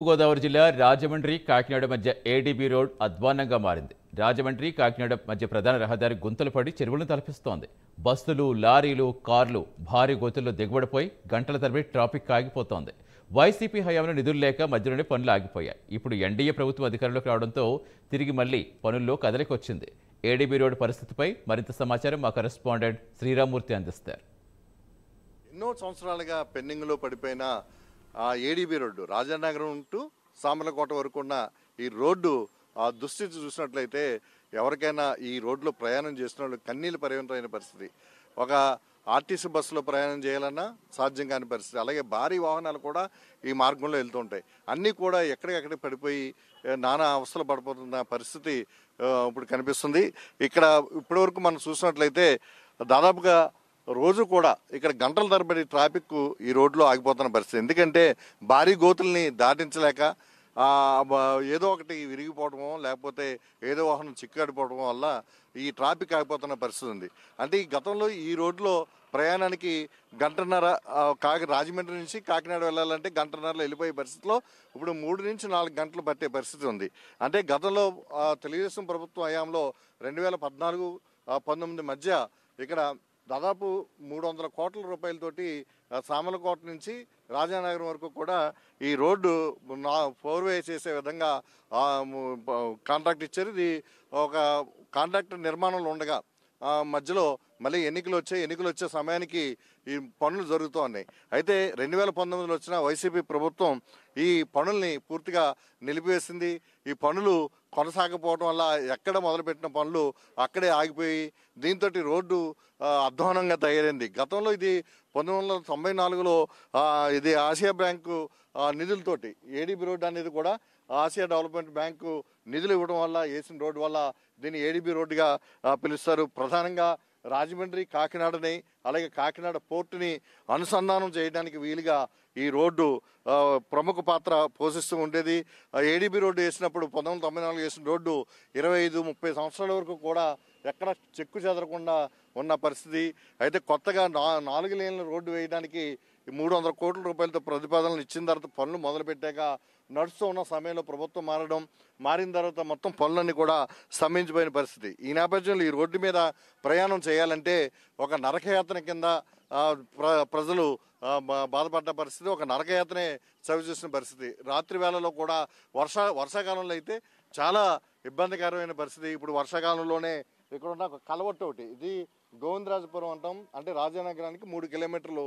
గోదావరి జిల్లా రాజమండ్రి కాకినాడ మధ్య ADB road అధ్వాన్నంగా మారింది. రాజమండ్రి కాకినాడ మధ్య ప్రధాన రహదారి గుంతలు పడి చెరువులను తలపిస్తోంది. బస్సులు, లారీలు, కార్లు భారీ గోతుల్లో దిగుబడిపోయి గంటల తరబడి ట్రాఫిక్ ఆగిపోతోంది. వైసీపీ హయాంలో నిధులు లేక మధ్యలోనే పనులు ఆగిపోయాయి. ఇప్పుడు ఎన్డీఏ ప్రభుత్వం అధికారంలోకి రావడంతో తిరిగి మళ్లీ పనుల్లో కదలికొచ్చింది. ఏడీబీ రోడ్ పరిస్థితిపై మరింత సమాచారం మా కరెస్పాండెంట్ శ్రీరామూర్తి అందిస్తారు. ఎన్నో సంవత్సరాలుగా పెండింగ్లో పడిపోయిన ADB road Rajanagaram to Samarlakota వరకు ఉన్న ఈ రోడ్డు దుస్థితి చూసినట్లయితే ఎవరికైనా ఈ రోడ్లో ప్రయాణం చేసిన వాళ్ళు కన్నీళ్ళు పర్యంతమైన పరిస్థితి. ఒక ఆర్టీసీ బస్సులో ప్రయాణం చేయాలన్నా సాధ్యం కాని పరిస్థితి. అలాగే భారీ వాహనాలు కూడా ఈ మార్గంలో వెళ్తుంటాయి. అన్నీ కూడా ఎక్కడికక్కడికి పడిపోయి నానా అవస్థలు పడిపోతున్న పరిస్థితి ఇప్పుడు కనిపిస్తుంది. ఇక్కడ ఇప్పటివరకు మనం చూసినట్లయితే దాదాపుగా రోజు కూడా ఇక్కడ గంటల తరబడి ట్రాఫిక్ ఈ రోడ్లో ఆగిపోతున్న పరిస్థితి. ఎందుకంటే భారీ గోతుల్ని దాటించలేక ఏదో ఒకటి విరిగిపోవడమో లేకపోతే ఏదో వాహనం చిక్కడిపోవడం వల్ల ఈ ట్రాఫిక్ ఆగిపోతున్న పరిస్థితి ఉంది. అంటే ఈ గతంలో ఈ రోడ్లో ప్రయాణానికి గంటన్నర రాజమండ్రి నుంచి కాకినాడ వెళ్ళాలంటే గంటన్నరలో వెళ్ళిపోయే పరిస్థితిలో ఇప్పుడు 3 నుంచి 4 గంటలు పట్టే పరిస్థితి ఉంది. అంటే గతంలో తెలుగుదేశం ప్రభుత్వం హయాంలో 2014-19 మధ్య ఇక్కడ దాదాపు 300 కోట్ల రూపాయలతోటి సామర్లకోట నుంచి రాజానగరం వరకు కూడా ఈ రోడ్డు 4 వే చేసే విధంగా కాంట్రాక్ట్ ఇచ్చారు. ఇది ఒక కాంట్రాక్టర్ నిర్మాణంలో ఉండగా మధ్యలో మళ్ళీ ఎన్నికలు వచ్చే సమయానికి ఈ పనులు జరుగుతూ ఉన్నాయి. అయితే 2019లో వచ్చిన వైసీపీ ప్రభుత్వం ఈ పనుల్ని పూర్తిగా నిలిపివేసింది. ఈ పనులు కొనసాగకపోవడం వల్ల ఎక్కడ మొదలుపెట్టిన పనులు అక్కడే ఆగిపోయి దీంతో రోడ్డు అధ్వానంగా తయారైంది. గతంలో ఇది 1994లో ఇది ఆసియా బ్యాంకు నిధులతోటి ఏడీబీ రోడ్డు అనేది కూడా ఆసియా డెవలప్మెంట్ బ్యాంకు నిధులు ఇవ్వడం వల్ల వేసిన రోడ్డు వల్ల దీన్ని ఏడీబీ రోడ్డుగా పిలుస్తారు. ప్రధానంగా రాజమండ్రి కాకినాడని అలాగే కాకినాడ పోర్టుని అనుసంధానం చేయడానికి వీలుగా ఈ రోడ్డు ప్రముఖ పాత్ర పోషిస్తూ ఉండేది. ఏడీబీ రోడ్డు వేసినప్పుడు 1994 వేసిన రోడ్డు 25-30 సంవత్సరాల వరకు కూడా ఎక్కడ చెక్కు చెదరకుండా ఉన్న పరిస్థితి. అయితే కొత్తగా 4 లేన్ల రోడ్డు వేయడానికి 300 కోట్ల రూపాయలతో ప్రతిపాదనలు ఇచ్చిన తర్వాత పనులు మొదలుపెట్టాక నడుస్తూ ఉన్న సమయంలో ప్రభుత్వం మారిన తర్వాత మొత్తం పనులన్నీ కూడా స్తంభించిపోయిన పరిస్థితి. ఈ నేపథ్యంలో ఈ రోడ్డు మీద ప్రయాణం చేయాలంటే ఒక నరకయాత్ర కింద ప్రజలు బాధపడ్డ పరిస్థితి, ఒక నరకయాత్రనే చవిచూసిన పరిస్థితి. రాత్రి వేళలో కూడా వర్షాకాలంలో అయితే చాలా ఇబ్బందికరమైన పరిస్థితి. ఇప్పుడు వర్షాకాలంలోనే ఇక్కడ ఉన్న ఒక కలవట్టు ఒకటి, ఇది గోవిందరాజపురం అంటాం, అంటే రాజానగరానికి 3 కిలోమీటర్లు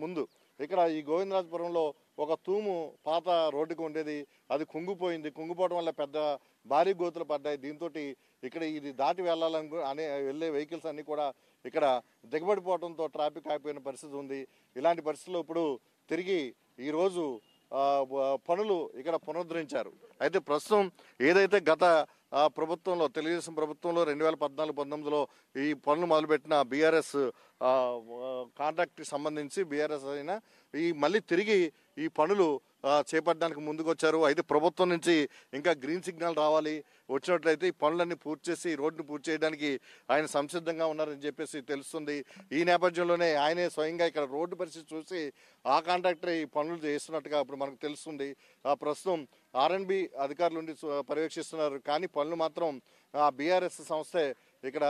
ముందు ఇక్కడ ఈ గోవిందరాజపురంలో ఒక తూము పాత రోడ్డుకు ఉండేది, అది కుంగిపోవడం వల్ల పెద్ద భారీ గోతులు పడ్డాయి. దీంతో ఇక్కడ ఇది దాటి వెళ్ళే వెహికల్స్ అన్నీ కూడా ఇక్కడ దిగబడిపోవడంతో ట్రాఫిక్ ఆగిపోయిన పరిస్థితి ఉంది. ఇలాంటి పరిస్థితుల్లో ఇప్పుడు తిరిగి ఈరోజు పనులు ఇక్కడ పునరుద్ధరించారు. అయితే ప్రస్తుతం ఏదైతే గత ప్రభుత్వంలో తెలుగుదేశం ప్రభుత్వంలో 2014-19లో ఈ పనులు మొదలుపెట్టిన బీఆర్ఎస్ కాంట్రాక్ట్కి సంబంధించి బీఆర్ఎస్ అయినా మళ్ళీ తిరిగి ఈ పనులు చేపట్టడానికి ముందుకొచ్చారు. అయితే ప్రభుత్వం నుంచి ఇంకా గ్రీన్ సిగ్నల్ రావాలి, వచ్చినట్లయితే ఈ పనులన్నీ పూర్తి చేసి రోడ్డును పూర్తి చేయడానికి ఆయన సంసిద్ధంగా ఉన్నారని చెప్పేసి తెలుస్తుంది. ఈ నేపథ్యంలోనే ఆయనే స్వయంగా ఇక్కడ రోడ్డు పరిస్థితి చూసి ఆ కాంట్రాక్టర్ ఈ పనులు చేస్తున్నట్టుగా ఇప్పుడు మనకు తెలుస్తుంది. ప్రస్తుతం R&B అధికారులు ఉండి పర్యవేక్షిస్తున్నారు, కానీ పనులు మాత్రం బీఆర్ఎస్ సంస్థే ఇక్కడ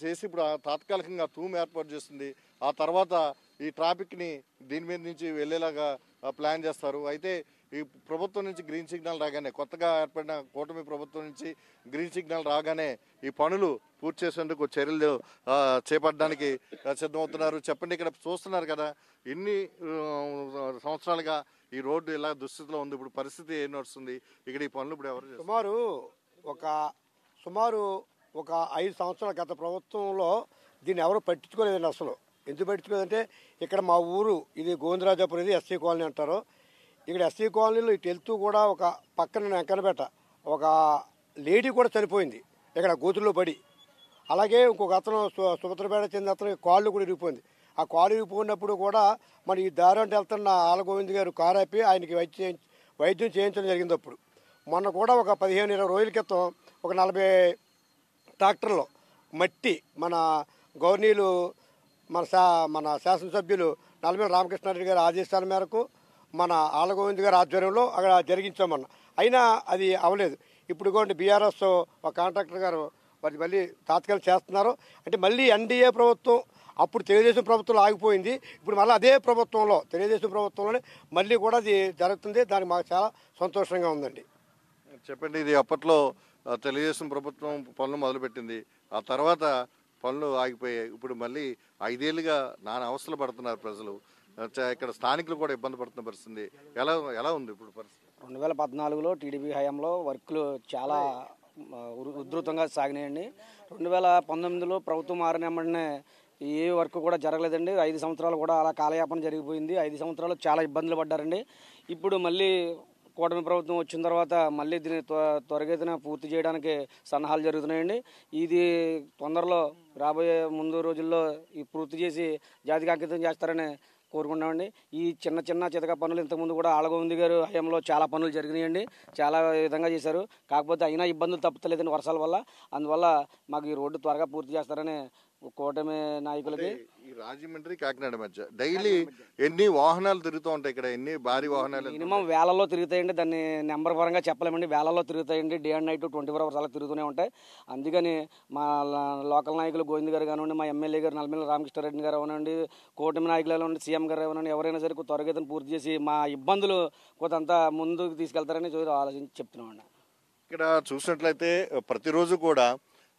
చేసి ఇప్పుడు తాత్కాలికంగా తూము ఏర్పాటు చేస్తుంది. ఆ తర్వాత ఈ ట్రాఫిక్ని దీని మీద నుంచి వెళ్ళేలాగా ప్లాన్ చేస్తారు. అయితే ఈ ప్రభుత్వం నుంచి గ్రీన్ సిగ్నల్ రాగానే, కొత్తగా ఏర్పడిన కూటమి ప్రభుత్వం నుంచి గ్రీన్ సిగ్నల్ రాగానే ఈ పనులు పూర్తి చేసేందుకు చర్యలు చేపట్టడానికి సిద్ధమవుతున్నారు. చెప్పండి, ఇక్కడ చూస్తున్నారు కదా ఎన్ని సంవత్సరాలుగా ఈ రోడ్డు ఇలా దుస్థితిలో ఉంది, ఇప్పుడు పరిస్థితి ఏం నడుస్తుంది ఇక్కడ ఈ పనులు ఇప్పుడు ఎవరు? సుమారు ఒక 5 సంవత్సరాల గత ప్రభుత్వంలో దీన్ని ఎవరు పట్టించుకోలేదండి. అసలు ఎందుకు పట్టించుకోలేదంటే ఇక్కడ మా ఊరు ఇది గోవిందరాజపురం, ఇది ఎస్సీ కాలనీ అంటారు. ఇక్కడ ఎస్సీ కాలనీలో ఇటు వెళ్తూ కూడా ఒక పక్కన వెంకనపేట ఒక లేడీ కూడా చనిపోయింది ఇక్కడ గోతుల్లో పడి. అలాగే ఇంకొక అతను సుభద్రపేట చెందిన అతను కాళ్ళు కూడా ఇరిగిపోయింది. ఆ కాళ్ళు ఇరిగిపోయినప్పుడు కూడా మరి ఈ దారి అంటే వెళ్తున్న ఆలగోవింద్ గారు కారు ఆపి ఆయనకి వైద్యం చేయించడం జరిగింది. అప్పుడు మొన్న కూడా ఒక 15-20 రోజుల క్రితం ఒక 40 ట్రాక్టర్లో మట్టి మన గవర్నీలు మన శాసనసభ్యులు నల్లమల రామకృష్ణారెడ్డి గారి ఆదేశాల మేరకు మన ఆలగోవింద్ గారి ఆధ్వర్యంలో అక్కడ జరిగించామన్న. అయినా అది అవ్వలేదు. ఇప్పుడు కూడా బీఆర్ఎస్ ఒక కాంట్రాక్టర్ గారు మరి మళ్ళీ తాత్కాలిక చేస్తున్నారు. అంటే మళ్ళీ ఎన్డీఏ ప్రభుత్వం అప్పుడు తెలుగుదేశం ప్రభుత్వంలో ఆగిపోయింది. ఇప్పుడు మళ్ళీ అదే ప్రభుత్వంలో తెలుగుదేశం ప్రభుత్వంలోనే మళ్ళీ కూడా అది జరుగుతుంది. దానికి మాకు చాలా సంతోషంగా ఉందండి. చెప్పండి, ఇది అప్పట్లో తెలుగుదేశం ప్రభుత్వం పనులు మొదలుపెట్టింది, ఆ తర్వాత పనులు ఆగిపోయాయి. ఇప్పుడు మళ్ళీ 5 ఏళ్ళుగా నానా అవస్థలు పడుతున్నారు ప్రజలు. ఇక్కడ స్థానికులు కూడా ఇబ్బంది పడుతున్న పరిస్థితి ఎలా ఉంది ఇప్పుడు పరిస్థితి? 2014లో టీడీపీ హయాంలో వర్కులు చాలా ఉధృతంగా సాగినాయండి. 2019లో ప్రభుత్వం మారిన వెంటనే ఏ వర్క్ కూడా జరగలేదండి. 5 సంవత్సరాలు కూడా అలా కాలయాపన జరిగిపోయింది. 5 సంవత్సరాలు చాలా ఇబ్బందులు పడ్డారండి. ఇప్పుడు మళ్ళీ కూటమి ప్రభుత్వం వచ్చిన తర్వాత మళ్ళీ దీన్ని త్వరగతిన పూర్తి చేయడానికి సన్నాహాలు జరుగుతున్నాయండి. ఇది తొందరలో రాబోయే ముందు రోజుల్లో ఈ పూర్తి చేసి జాతికి అంకితం చేస్తారని కోరుకుంటామండి. ఈ చిన్న చితక పనులు ఇంతకుముందు కూడా ఆలగోవింద్ గారు హయాంలో చాలా పనులు జరిగినాయండి. చాలా విధంగా చేశారు. కాకపోతే అయినా ఇబ్బందులు తప్పుతలేదండి వర్షాల వల్ల. అందువల్ల మాకు ఈ రోడ్డు త్వరగా పూర్తి చేస్తారని కూటమి నాయకులకి. ఈ రాజమండ్రి కాకినాడ మధ్య డైలీ ఎన్ని వాహనాలు తిరుగుతూ ఉంటాయి? ఇక్కడ ఎన్ని భారీ వాహనాలు? మినిమం వేలల్లో తిరుగుతాయండి. దాన్ని నెంబర్ పరంగా చెప్పలేమండి. వేలల్లో తిరుగుతాయండి. డే అండ్ నైట్ 24 hours అలా తిరుగుతూనే ఉంటాయి. అందుకని మా లోకల్ నాయకులు గోవింద్ గారు కానివ్వండి, మా ఎమ్మెల్యే గారు నల్లమిల్లి రామకృష్ణారెడ్డి గారు అవనండి, కూటమి నాయకులు అవనండి, సీఎం గారు అవనండి, ఎవరైనా సరే త్వరగతిని పూర్తి చేసి మా ఇబ్బందులు కొంత ముందుకు తీసుకెళ్తారని ఆలోచించి చెప్తున్నామండి. ఇక్కడ చూసినట్లయితే ప్రతిరోజు కూడా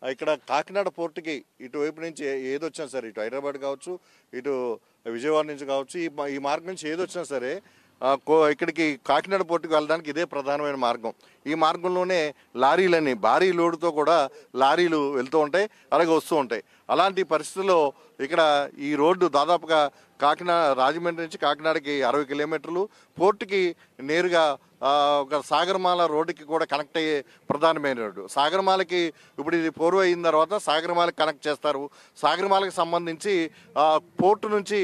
ఇక్కడ కాకినాడ పోర్టుకి ఇటువైపు నుంచి ఏది వచ్చినా సరే, ఇటు హైదరాబాద్ కావచ్చు, ఇటు విజయవాడ నుంచి కావచ్చు, ఈ మార్గం నుంచి ఏది వచ్చినా సరే ఇక్కడికి కాకినాడ పోర్టుకి వెళ్ళడానికి ఇదే ప్రధానమైన మార్గం. ఈ మార్గంలోనే లారీలని భారీ లోడుతో కూడా లారీలు వెళ్తూ ఉంటాయి, అలాగే వస్తూ ఉంటాయి. అలాంటి పరిస్థితుల్లో ఇక్కడ ఈ రోడ్డు దాదాపుగా రాజమండ్రి నుంచి కాకినాడకి 60 కిలోమీటర్లు, పోర్టుకి నేరుగా ఒక సాగరమాల రోడ్డుకి కూడా కనెక్ట్ అయ్యే ప్రధానమైన రోడ్డు. సాగరమాలకి ఇప్పుడు ఇది పూర్వ అయిన తర్వాత సాగరమాలకి కనెక్ట్ చేస్తారు. సాగరమాలకి సంబంధించి పోర్టు నుంచి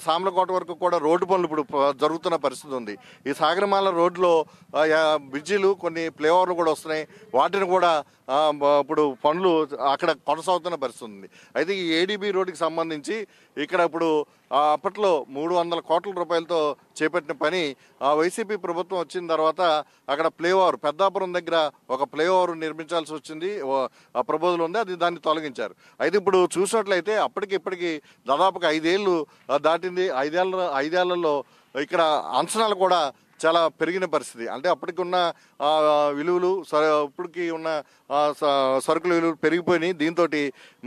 సామలకోట వరకు కూడా రోడ్డు పనులు ఇప్పుడు జరుగుతున్న పరిస్థితి ఉంది. ఈ సాగరమాల రోడ్లో బ్రిడ్జిలు, కొన్ని ఫ్లైఓవర్లు కూడా వస్తున్నాయి. వాటిని కూడా ఇప్పుడు పనులు అక్కడ కొనసాగుతున్న పరిస్థితి ఉంది. అయితే ఈ ఏడీబీ రోడ్డుకి సంబంధించి ఇక్కడ ఇప్పుడు అప్పట్లో 300 కోట్ల రూపాయలతో చేపట్టిన పని వైసీపీ ప్రభుత్వం వచ్చిన తర్వాత అక్కడ ఫ్లైఓవర్ పెద్దాపురం దగ్గర ఒక ఫ్లైఓవర్ నిర్మించాల్సి వచ్చింది, ప్రపోజల్ ఉంది, అది దాన్ని తొలగించారు. అయితే ఇప్పుడు చూసినట్లయితే ఇప్పటికి దాదాపుగా 5 ఏళ్ళు దాటింది. 5 ఏళ్లలో ఇక్కడ అంచనాలు కూడా చాలా పెరిగిన పరిస్థితి. అంటే అప్పటికి ఉన్న విలువలు ఇప్పటికి ఉన్న సరుకుల విలువలు పెరిగిపోయినాయి. దీంతో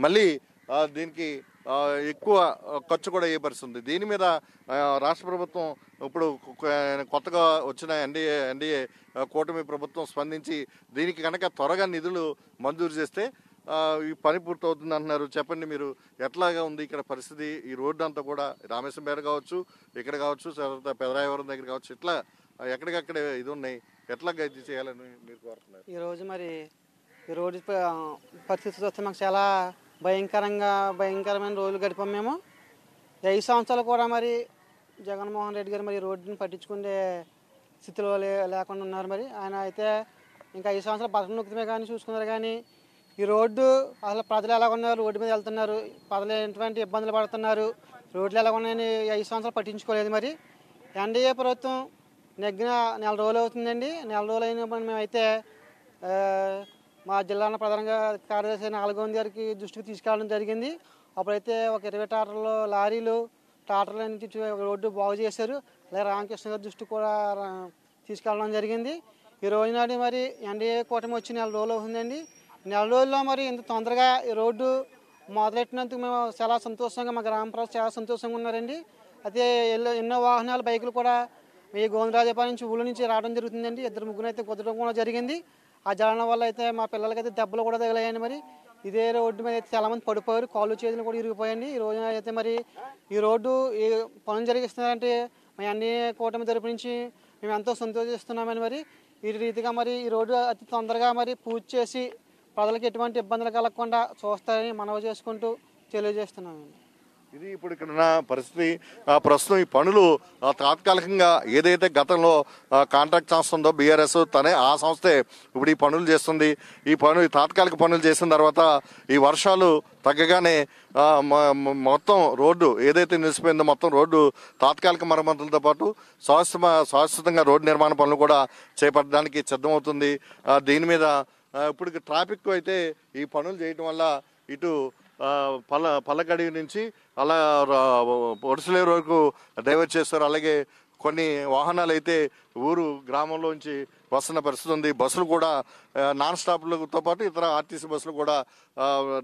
మళ్ళీ దీనికి ఎక్కువ ఖర్చు కూడా అయ్యే పరిస్థితి ఉంది. దీని మీద రాష్ట్ర ప్రభుత్వం ఇప్పుడు కొత్తగా వచ్చిన ఎన్డీఏ కూటమి ప్రభుత్వం స్పందించి దీనికి కనుక త్వరగా నిధులు మంజూరు చేస్తే ఈ పని పూర్తవుతుంది అంటున్నారు. చెప్పండి, మీరు ఎట్లాగా ఉంది ఇక్కడ పరిస్థితి? ఈ రోడ్డు అంతా కూడా రామేశ్వరం కావచ్చు, ఇక్కడ కావచ్చు, పెదరాయవరం దగ్గర కావచ్చు, ఇట్లా ఎక్కడికక్కడే ఇది ఉన్నాయి. ఎట్లా ఇది చేయాలని మీరు కోరుతున్నారు? ఈరోజు మరి ఈ రోడ్డు పరిస్థితి చూస్తే మాకు చాలా భయంకరమైన రోజులు గడిపాం మేము. 5 సంవత్సరాలు కూడా మరి జగన్మోహన్ రెడ్డి గారు మరి రోడ్డుని పట్టించుకునే స్థితిలో లేకుండా ఉన్నారు. మరి ఆయన అయితే ఇంకా 5 సంవత్సరాలు బతక నొక్కుతమే కానీ చూసుకున్నారు. కానీ ఈ రోడ్డు అసలు ప్రజలు ఎలా ఉన్నారు, రోడ్డు మీద వెళ్తున్నారు, ప్రజలు ఎటువంటి ఇబ్బందులు పడుతున్నారు, రోడ్లు ఎలా ఉన్నాయని 5 సంవత్సరాలు పట్టించుకోలేదు. మరి ఎన్డీఏ ప్రభుత్వం నెగ్గిన 4 రోజులు అవుతుందండి. 4 రోజులు అయినప్పుడు మేమైతే మా జిల్లాలో ప్రధానంగా కార్యదర్శి ఆలగోవింద్ గారికి దృష్టికి తీసుకెళ్ళడం జరిగింది. అప్పుడైతే ఒక 20 టాటర్ల నుంచి రోడ్డు బాగు చేశారు. అలాగే రామకృష్ణ గారి దృష్టి కూడా తీసుకెళ్ళడం జరిగింది. ఈ రోజు నాడు మరి ఎన్డీఏ కూటమి వచ్చి 4 రోజులు అవుతుందండి. 4 రోజుల్లో మరి ఇంత తొందరగా ఈ రోడ్డు మొదలెట్టినందుకు మేము చాలా సంతోషంగా, మా గ్రామ ప్రజలు చాలా సంతోషంగా ఉన్నారండి. అయితే ఎన్నో వాహనాలు, బైకులు కూడా ఈ గోవిందరాజపాలెం నుంచి ఊళ్ళో నుంచి రావడం జరుగుతుందండి. 2-3 అయితే కుదరడం కూడా జరిగింది. ఆ జలనం వల్ల అయితే మా పిల్లలకైతే దెబ్బలు కూడా తగిలాయండి. మరి ఇదే రోడ్డు మీద అయితే చాలామంది పడిపోయారు, కాళ్ళు చేతులు కూడా ఇరిగిపోయండి. ఈ రోజున అయితే మరి ఈ రోడ్డు ఏ పనులు జరిగిస్తున్నారంటే మా అన్ని కూటమి తరపు నుంచి మేము ఎంతో సంతోషిస్తున్నామని. మరి ఈ రీతిగా మరి ఈ రోడ్డు అతి తొందరగా మరి పూర్తి చేసి ప్రజలకు ఎటువంటి ఇబ్బందులు కలగకుండా చూస్తారని మనవి చేసుకుంటూ తెలియజేస్తున్నామండి. ఇది ఇప్పుడు ఇక్కడ ఉన్న పరిస్థితి. ప్రస్తుతం ఈ పనులు తాత్కాలికంగా ఏదైతే గతంలో కాంట్రాక్ట్ సంస్థ ఉందో బీఆర్ఎస్ తనే ఆ సంస్థే ఇప్పుడు ఈ పనులు చేస్తుంది. ఈ తాత్కాలిక పనులు చేసిన తర్వాత ఈ వర్షాలు తగ్గగానే మొత్తం రోడ్డు ఏదైతే నిలిచిపోయిందో మొత్తం రోడ్డు తాత్కాలిక మరమ్మతులతో పాటు శాశ్వతంగా రోడ్డు నిర్మాణ పనులు కూడా చేపట్టడానికి సిద్ధమవుతుంది. దీని మీద ఇప్పుడు ట్రాఫిక్ అయితే ఈ పనులు చేయటం వల్ల ఇటు పల్లకడి నుంచి అలా ఒడిసలేరు వరకు డైవర్ట్ చేస్తారు. అలాగే కొన్ని వాహనాలు అయితే గ్రామంలోంచి వస్తున్న పరిస్థితి ఉంది. బస్సులు కూడా నాన్ స్టాప్లతో పాటు ఇతర ఆర్టీసీ బస్సులు కూడా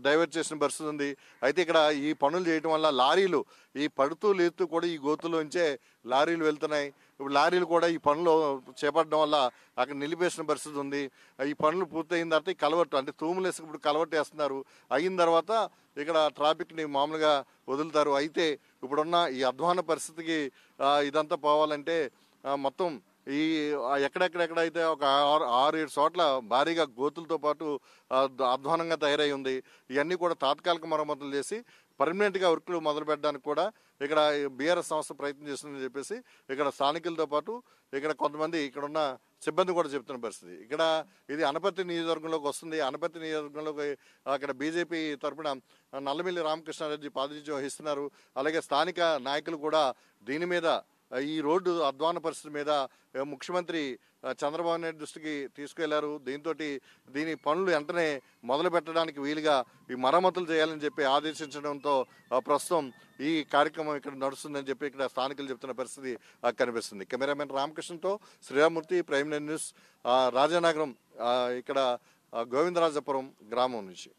డైవర్ట్ చేసిన పరిస్థితి ఉంది. అయితే ఇక్కడ ఈ పనులు చేయడం వల్ల లారీలు ఈ పడుతూ లేస్తూ కూడా ఈ గోతుల్లోంచే లారీలు వెళ్తున్నాయి. ఇప్పుడు లారీలు కూడా ఈ పనులు చేపట్టడం వల్ల అక్కడ నిలిపేసిన పరిస్థితి ఉంది. ఈ పనులు పూర్తయిన తర్వాత ఈ కలవట్టు అంటే తూములేసి ఇప్పుడు కలవట్టు వేస్తున్నారు. అయిన తర్వాత ఇక్కడ ట్రాఫిక్ని మామూలుగా వదులుతారు. అయితే ఇప్పుడున్న ఈ అధ్వాన పరిస్థితికి ఇదంతా పోవాలంటే మొత్తం ఈ ఎక్కడెక్కడైతే ఒక 6-7 చోట్ల భారీగా గోతులతో పాటు అధ్వానంగా తయారై ఉంది. ఇవన్నీ కూడా తాత్కాలిక మరమ్మతులు చేసి పర్మనెంట్గా వర్క్లు మొదలు పెట్టడానికి కూడా ఇక్కడ బీఆర్ఎస్ సంస్థ ప్రయత్నం చేస్తుందని చెప్పేసి ఇక్కడ స్థానికులతో పాటు ఇక్కడ కొంతమంది ఇక్కడ ఉన్న సిబ్బంది కూడా చెప్తున్న పరిస్థితి. ఇక్కడ ఇది అనపర్తి నియోజకవర్గంలోకి వస్తుంది. అనపర్తి నియోజకవర్గంలోకి అక్కడ బీజేపీ తరఫున నల్లమిల్లి రామకృష్ణారెడ్డి ప్రాతినిధ్యం వహిస్తున్నారు. అలాగే స్థానిక నాయకులు కూడా దీని మీద ఈ రోడ్డు అధ్వాన పరిస్థితి మీద ముఖ్యమంత్రి చంద్రబాబు నాయుడు దృష్టికి తీసుకెళ్లారు. దీని పనులు వెంటనే మొదలు పెట్టడానికి వీలుగా ఈ మరమ్మతులు చేయాలని చెప్పి ఆదేశించడంతో ప్రస్తుతం ఈ కార్యక్రమం ఇక్కడ నడుస్తుందని చెప్పి ఇక్కడ స్థానికులు చెప్తున్న పరిస్థితి కనిపిస్తుంది. కెమెరామెన్ రామకృష్ణతో శ్రీరామూర్తి, ప్రైమ్ న్యూస్, రాజానగరం, ఇక్కడ గోవిందరాజపురం గ్రామం నుంచి.